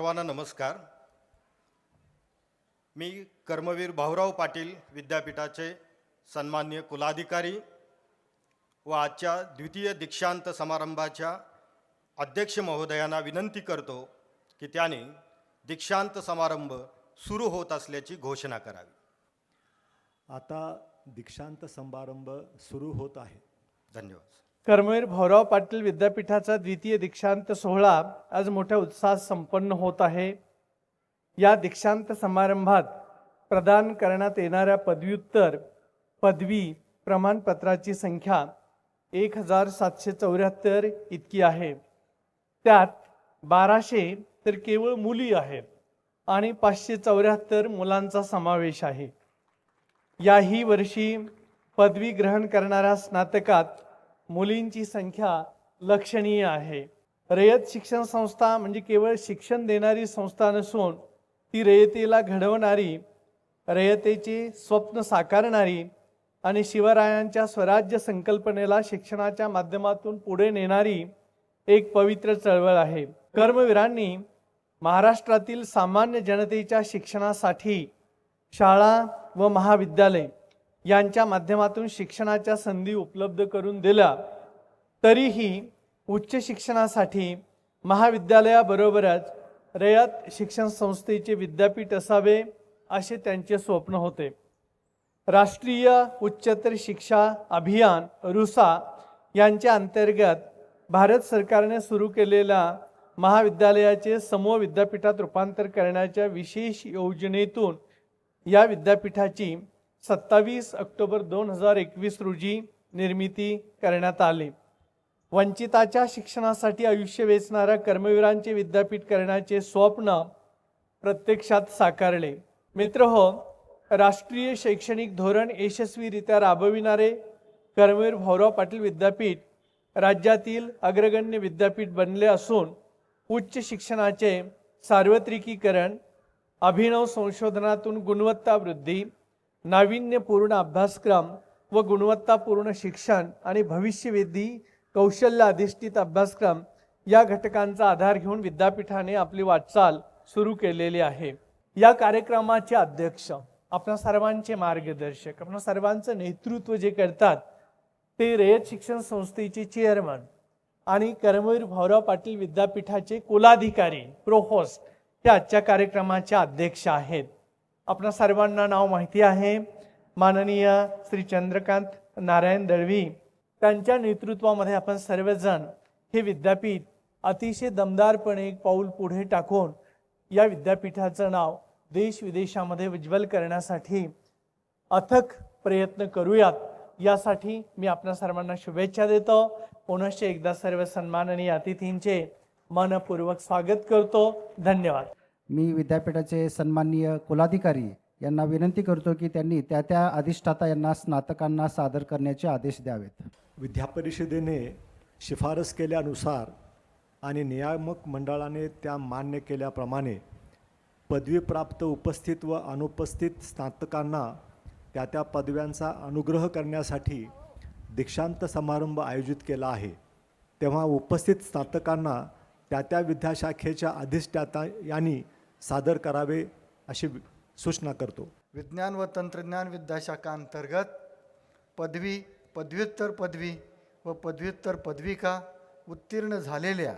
सर्वांना नमस्कार. मी कर्मवीर भाऊराव पाटील विद्यापीठाचे सन्माननीय कुलाधिकारी व आजच्या द्वितीय दीक्षांत समारंभाच्या अध्यक्ष महोदयांना विनंती करतो की त्यांनी दीक्षांत समारंभ सुरू होत असल्याची घोषणा करावी. आता दीक्षांत समारंभ सुरू होत आहे. धन्यवाद. कर्मवीर भाऊराव पाटील विद्यापीठाचा द्वितीय दीक्षांत सोहळा आज मोठ्या उत्साहात संपन्न होत आहे. या दीक्षांत समारंभात प्रदान करण्यात येणाऱ्या पदव्युत्तर पदवी प्रमाणपत्राची संख्या 1774 इतकी आहे. त्यात 1200 तर केवळ मुली आहेत आणि 574 मुलांचा समावेश आहे. याही वर्षी पदवी ग्रहण करणाऱ्या स्नातकात मुलींची संख्या लक्षणीय आहे. रयत शिक्षण संस्था म्हणजे केवळ शिक्षण देणारी संस्था नसून ती रयतेला घडवणारी, रयतेचे स्वप्न साकारणारी आणि शिवरायांच्या स्वराज्य संकल्पनेला शिक्षणाच्या माध्यमातून पुढे नेणारी एक पवित्र चळवळ आहे. कर्मवीरांनी महाराष्ट्रातील सामान्य जनतेच्या शिक्षणासाठी शाळा व महाविद्यालय यांच्या माध्यमातून शिक्षणाच्या संधी उपलब्ध करून दिल्या. तरीही उच्च शिक्षणासाठी महाविद्यालयाबरोबरच रयत शिक्षण संस्थेचे विद्यापीठ असावे असे त्यांचे स्वप्न होते. राष्ट्रीय उच्चतर शिक्षा अभियान रुसा यांच्या अंतर्गत भारत सरकारने सुरू केलेल्या महाविद्यालयाचे समूह विद्यापीठात रूपांतर करण्याच्या विशेष योजनेतून या विद्यापीठाची 27 ऑक्टोबर 2021 रोजी निर्मिती करण्यात आली. वंचिताच्या शिक्षणासाठी आयुष्य वेचणाऱ्या कर्मवीरांचे विद्यापीठ करण्याचे स्वप्न प्रत्यक्षात साकारले. मित्रहो, राष्ट्रीय शैक्षणिक धोरण यशस्वीरित्या राबविणारे कर्मवीर भाऊराव पाटील विद्यापीठ राज्यातील अग्रगण्य विद्यापीठ बनले असून उच्च शिक्षणाचे सार्वत्रिकीकरण, अभिनव संशोधनातून गुणवत्ता वृद्धी, नाविन्यपूर्ण अभ्यासक्रम व गुणवत्तापूर्ण शिक्षण आणि भविष्यवेधी कौशल्य अधिष्ठित अभ्यासक्रम या घटकांचा आधार घेऊन विद्यापीठाने आपली वाटचाल सुरू केलेली आहे. या कार्यक्रमाचे अध्यक्ष, आपणा सर्वांचे मार्गदर्शक, आपणा सर्वांचं नेतृत्व जे करतात ते रयत शिक्षण संस्थेचे चेअरमन आणि कर्मवीर भाऊराव पाटील विद्यापीठाचे कुलाधिकारी प्रोहोस्ट हे आजच्या कार्यक्रमाचे अध्यक्ष आहेत. आपणा सर्वांना नाव माहिती आहे. माननीय श्री चंद्रकांत नारायण दळवी त्यांच्या नेतृत्वामध्ये आपण सर्वजण हे विद्यापीठ अतिशय दमदारपणे एक पाऊल पुढे टाकून या विद्यापीठाचं नाव देश विदेशामध्ये उज्ज्वल करण्यासाठी अथक प्रयत्न करूयात. यासाठी मी आपल्या सर्वांना शुभेच्छा देतो. पुनश्च एकदा सर्व सन्माननीय अतिथींचे मनपूर्वक स्वागत करतो. धन्यवाद. मी विद्यापीठाचे सन्माननीय कुलाधिकारी यांना विनंती करतो की त्यांनी त्या अधिष्ठाता यांना स्नातकांना सादर करण्याचे आदेश द्यावेत. विद्यापरिषदेने शिफारस केल्यानुसार आणि नियामक मंडळाने त्या मान्य केल्याप्रमाणे पदवीप्राप्त उपस्थित व अनुपस्थित स्नातकांना त्या पदव्यांचा अनुग्रह करण्यासाठी दीक्षांत समारंभ आयोजित केला आहे. तेव्हा उपस्थित स्नातकांना त्या विद्याशाखेच्या अधिष्ठाता यांनी सादर करावे अशी सूचना करतो. विज्ञान व तंत्रज्ञान विद्याशाखा अंतर्गत पदवी, पदव्युत्तर पदवी व पदव्युत्तर पदविका उत्तीर्ण झालेल्या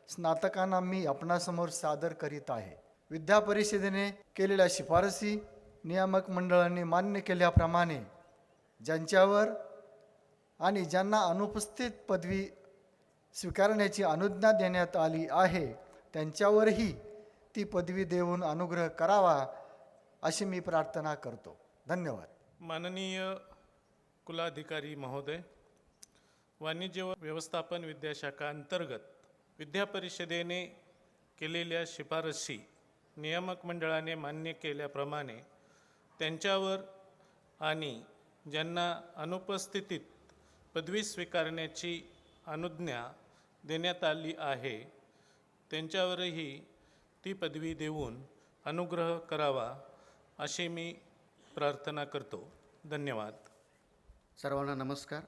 स्नातकांना मी आपणासमोर सादर करीत आहे. विद्यापरिषदेने केलेल्या शिफारसी नियामक मंडळाने मान्य केल्याप्रमाणे ज्यांच्यावर आणि ज्यांना अनुपस्थित पदवी स्वीकारण्याची अनुज्ञा देण्यात आली आहे त्यांच्यावरही ती पदवी देऊन अनुग्रह करावा अशी मी प्रार्थना करतो. धन्यवाद. माननीय कुलाधिकारी महोदय, वाणिज्य व व्यवस्थापन विद्याशाखा अंतर्गत विद्यापरिषदेने केलेल्या शिफारसी नियामक मंडळाने मान्य केल्याप्रमाणे त्यांच्यावर आणि ज्यांना अनुपस्थितीत पदवी स्वीकारण्याची अनुज्ञा देण्यात आली आहे त्यांच्यावरही ती पदवी देऊन अनुग्रह करावा अशी मी प्रार्थना करतो. धन्यवाद. सर्वांना नमस्कार.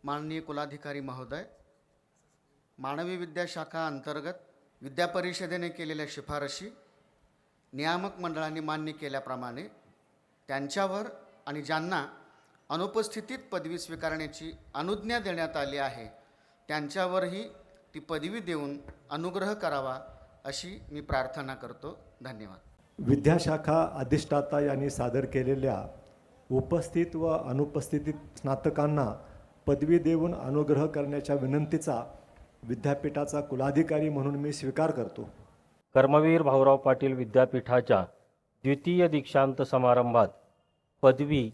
माननीय कुलाधिकारी महोदय, मानवी विद्याशाखा अंतर्गत विद्या परिषदेने केलेल्या शिफारशी नियामक मंडळाने मान्य केल्याप्रमाणे त्यांच्यावर आणि ज्यांना अनुपस्थितीत पदवी स्वीकारण्याची अनुज्ञा देण्यात आली आहे त्यांच्यावरही ती पदवी देऊन अनुग्रह करावा अशी मी प्रार्थना करतो. धन्यवाद. विद्याशाखा अधिष्ठाता यांनी सादर केलेल्या उपस्थित व अनुपस्थित स्नातकांना पदवी देऊन अनुग्रह करण्याच्या विनंतीचा विद्यापीठाचा कुलाधिकारी म्हणून मी स्वीकार करतो. कर्मवीर भाऊराव पाटील विद्यापीठाच्या द्वितीय दीक्षांत समारंभात पदवी,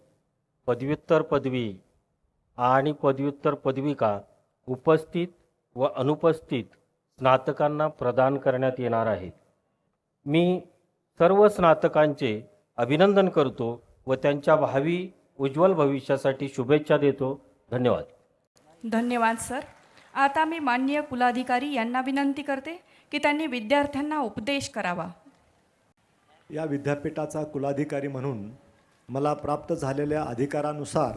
पदव्युत्तर पदवी आणि पदव्युत्तर पदविका उपस्थित व अनुपस्थित स्नातकांना प्रदान करण्यात येणार आहेत. मी सर्व स्नातकांचे अभिनंदन करतो व त्यांच्या भावी उज्ज्वल भविष्यासाठी शुभेच्छा देतो. धन्यवाद. धन्यवाद सर. आता मी माननीय कुलाधिकारी यांना विनंती करते की त्यांनी विद्यार्थ्यांना उपदेश करावा. या विद्यापीठाचा कुलाधिकारी म्हणून मला प्राप्त झालेल्या अधिकारानुसार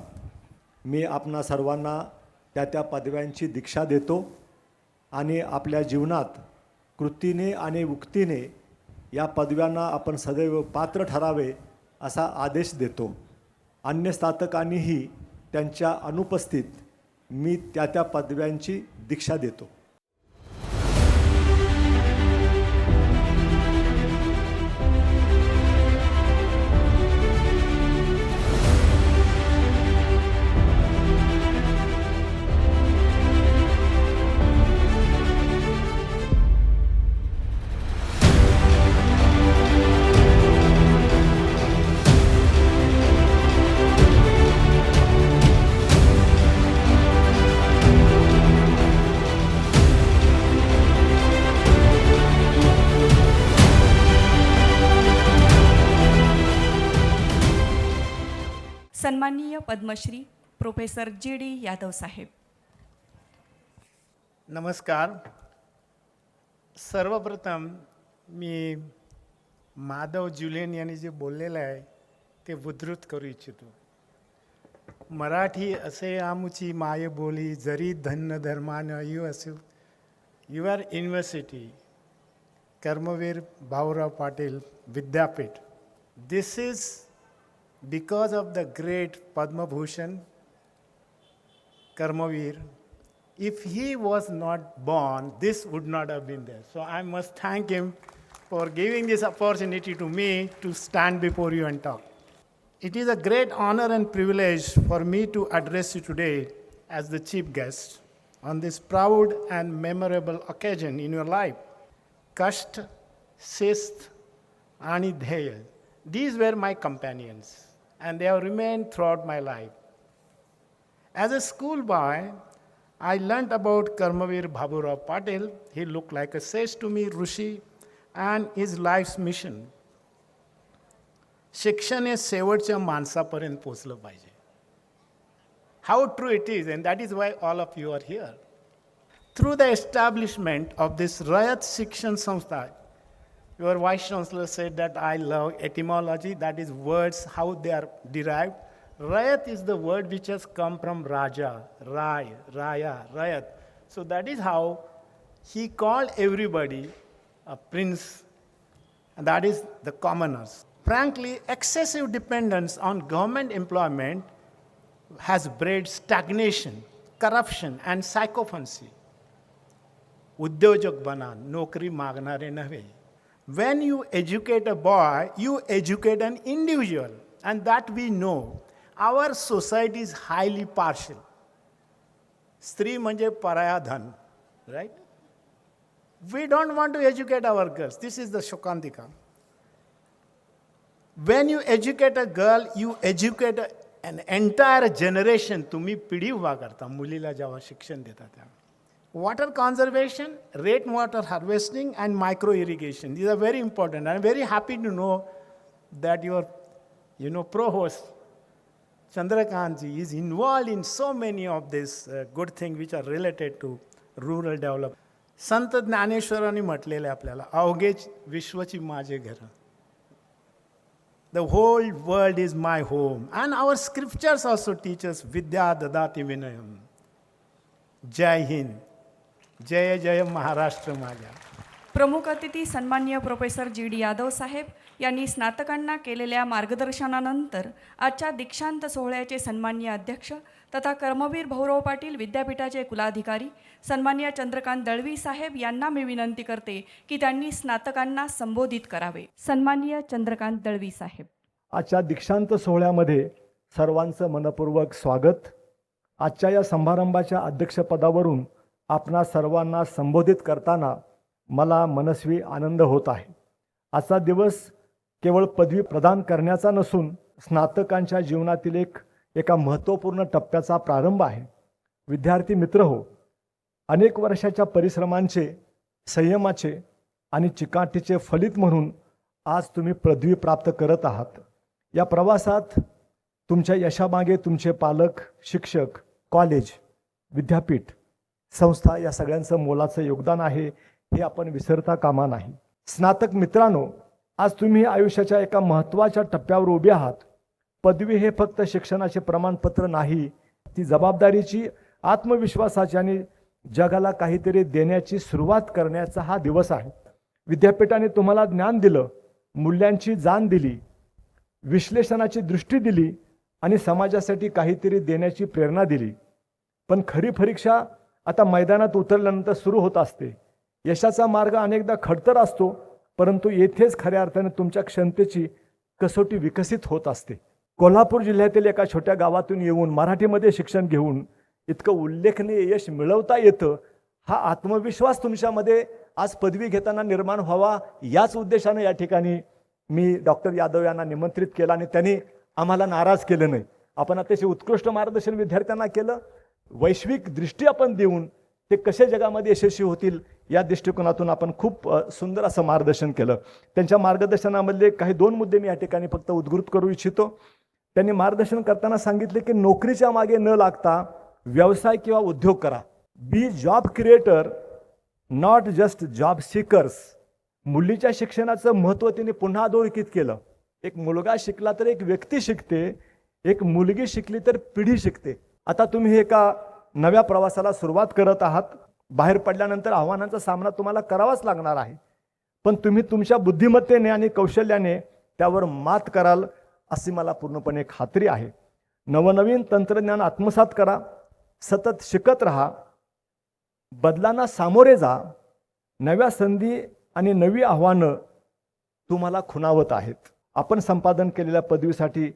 मी आपणा सर्वांना त्या पदव्यांची दीक्षा देतो आणि आपल्या जीवनात कृतीने आणि उक्तीने या पदव्यांना आपण सदैव पात्र ठरावे असा आदेश देतो. अन्य स्नातकांनीही त्यांच्या अनुपस्थित मी त्या पदव्यांची दीक्षा देतो. सन्माननीय पद्मश्री प्रोफेसर GD यादव साहेब. नमस्कार. सर्वप्रथम मी माधव जुलेन यांनी जे बोललेलं आहे ते उद्धृत करू इच्छितो. मराठी असे आमुची मायबोली जरी धन्य धर्मानं यू असू युअर युनिव्हर्सिटी कर्मवीर भाऊराव पाटील विद्यापीठ. दिस is because of the great Padma Bhushan Karmavir. If he was not born, this would not have been there. So I must thank him for giving this opportunity to me to stand before you and talk. It is a great honor and privilege for me to address you today as the chief guest on this proud and memorable occasion in your life. Kasht, Shist, and Dheya. These were my companions, and they have remained throughout my life. As a schoolboy, I learnt about Karmavir Bhaburao Patil. He looked like a sage to me, Rishi, and his life's mission. शिक्षण हे शेवटच्या माणसापर्यंत पोचलं पाहिजे. How true it is, and that is why all of you are here. Through the establishment of this Rayat Shikshan Samstha, your Vice Chancellor said that I love etymology, that is words, how they are derived. Rayat is the word which has come from Raja, Rai, Raya, Rayat. So that is how he called everybody a prince, and that is the commoners. Frankly, excessive dependence on government employment has bred stagnation, corruption, and sycophancy. उद्योजक बना, नोकरी मागणारे नव्हे. When you educate a boy, you educate an individual, and that we know. Our society is highly partial. स्त्री म्हणजे पराया धन, right? We don't want to educate our girls. This is the Shokantika. When you educate a girl, you educate an entire generation. तुम्ही पिढी उभा करता मुलीला जेव्हा शिक्षण देता तेव्हा. Water conservation, rainwater harvesting, and micro irrigation. These are very important. I'm very happy to know that your, provost Chandrakantji is involved in so many of these good things which are related to rural development. संत ज्ञानेश्वरांनी म्हटलेलं आहे आपल्याला, अवघे विश्वची माझे घर. The whole world is my home. And our scriptures also teach us Vidya Dadati Vinayam. Jai Hind. जय जय महाराष्ट्र माझ्या. प्रमुख अतिथी सन्माननीय प्रोफेसर जी.डी. यादव साहेब यांनी स्नातकांना केलेल्या मार्गदर्शनानंतर आजच्या दीक्षांत सोहळ्याचे सन्माननीय अध्यक्ष तथा कर्मवीर भाऊराव पाटील विद्यापीठाचे कुलाधिकारी सन्माननीय चंद्रकांत दळवी साहेब यांना मी विनंती करते की त्यांनी स्नातकांना संबोधित करावे. सन्माननीय चंद्रकांत दळवी साहेब. आजच्या दीक्षांत सोहळ्यामध्ये सर्वांचं मनपूर्वक स्वागत. आजच्या या समारंभाच्या अध्यक्षपदावरून आपणा सर्वांना संबोधित करताना मला मनस्वी आनंद होत आहे. आजचा दिवस केवळ पदवी प्रदान करण्याचा नसून स्नातकांच्या जीवनातील एका महत्त्वपूर्ण टप्प्याचा प्रारंभ आहे. विद्यार्थी मित्र हो, अनेक वर्षाच्या परिश्रमांचे, संयमाचे आणि चिकाटीचे फलित म्हणून आज तुम्ही पदवी प्राप्त करत आहात. या प्रवासात तुमच्या यशामागे तुमचे पालक, शिक्षक, कॉलेज, विद्यापीठ, संस्था या सगळ्यांचं मोलाचं योगदान आहे, हे आपण विसरता कामा नाही. स्नातक मित्रांनो, आज तुम्ही आयुष्याच्या एका महत्त्वाच्या टप्प्यावर उभे आहात. पदवी हे फक्त शिक्षणाचे प्रमाणपत्र नाही, ती जबाबदारीची, आत्मविश्वासाची आणि जगाला काहीतरी देण्याची सुरुवात करण्याचा हा दिवस आहे. विद्यापीठाने तुम्हाला ज्ञान दिलं, मूल्यांची जाण दिली, विश्लेषणाची दृष्टी दिली आणि समाजासाठी काहीतरी देण्याची प्रेरणा दिली. पण खरी परीक्षा आता मैदानात उतरल्यानंतर सुरू होत असते. यशाचा मार्ग अनेकदा खडतर असतो, परंतु येथेच खऱ्या अर्थाने तुमच्या क्षमतेची कसोटी विकसित होत असते. कोल्हापूर जिल्ह्यातील एका छोट्या गावातून येऊन मराठीमध्ये शिक्षण घेऊन इतकं उल्लेखनीय यश मिळवता येतं, हा आत्मविश्वास तुमच्यामध्ये आज पदवी घेताना निर्माण व्हावा, याच उद्देशाने या ठिकाणी मी डॉक्टर यादव यांना निमंत्रित केलं आणि त्यांनी आम्हाला नाराज केलं नाही. आपण अतिशय उत्कृष्ट मार्गदर्शन विद्यार्थ्यांना केलं. वैश्विक दृष्टी आपण देऊन ते कसे जगामध्ये यशस्वी होतील या दृष्टिकोनातून आपण खूप सुंदर असं मार्गदर्शन केलं. त्यांच्या मार्गदर्शनामधले काही 2 मुद्दे मी या ठिकाणी फक्त उद्घृत करू इच्छितो. त्यांनी मार्गदर्शन करताना सांगितले की नोकरीच्या मागे न लागता व्यवसाय किंवा उद्योग करा. Be job creator, not just job seekers. मुलीच्या शिक्षणाचं महत्त्व त्यांनी पुन्हा अधोरेखित केलं. एक मुलगा शिकला तर एक व्यक्ती शिकते, एक मुलगी शिकली तर पिढी शिकते. आता तुम्ही एका नव्या प्रवासाला सुरुवात करत आहात. बाहेर पडल्यानंतर आव्हानांचा सामना तुम्हाला करावाच लागणार आहे, पण तुम्ही तुमच्या बुद्धिमत्तेने आणि कौशल्याने त्यावर मात कराल अशी मला पूर्णपणे खात्री आहे. नवनवीन तंत्रज्ञान आत्मसात करा, सतत शिकत राहा, बदलांना सामोरे जा. नव्या संधी आणि नवी आव्हानं तुम्हाला खुणावत आहेत. आपण संपादन केलेल्या पदवीसाठी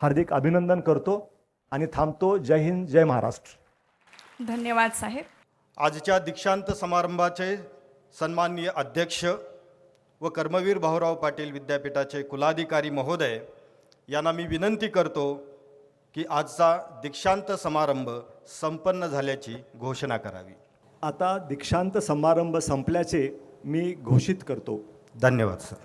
हार्दिक अभिनंदन करतो आणि थांबतो. जय हिंद, जय महाराष्ट्र. धन्यवाद साहेब. आजच्या दीक्षांत समारंभाचे सन्माननीय अध्यक्ष व कर्मवीर भाऊराव पाटील विद्यापीठाचे कुलाधिकारी महोदय यांना मी विनंती करतो की आजचा दीक्षांत समारंभ संपन्न झाल्याची घोषणा करावी. आता दीक्षांत समारंभ संपल्याचे मी घोषित करतो. धन्यवाद सर.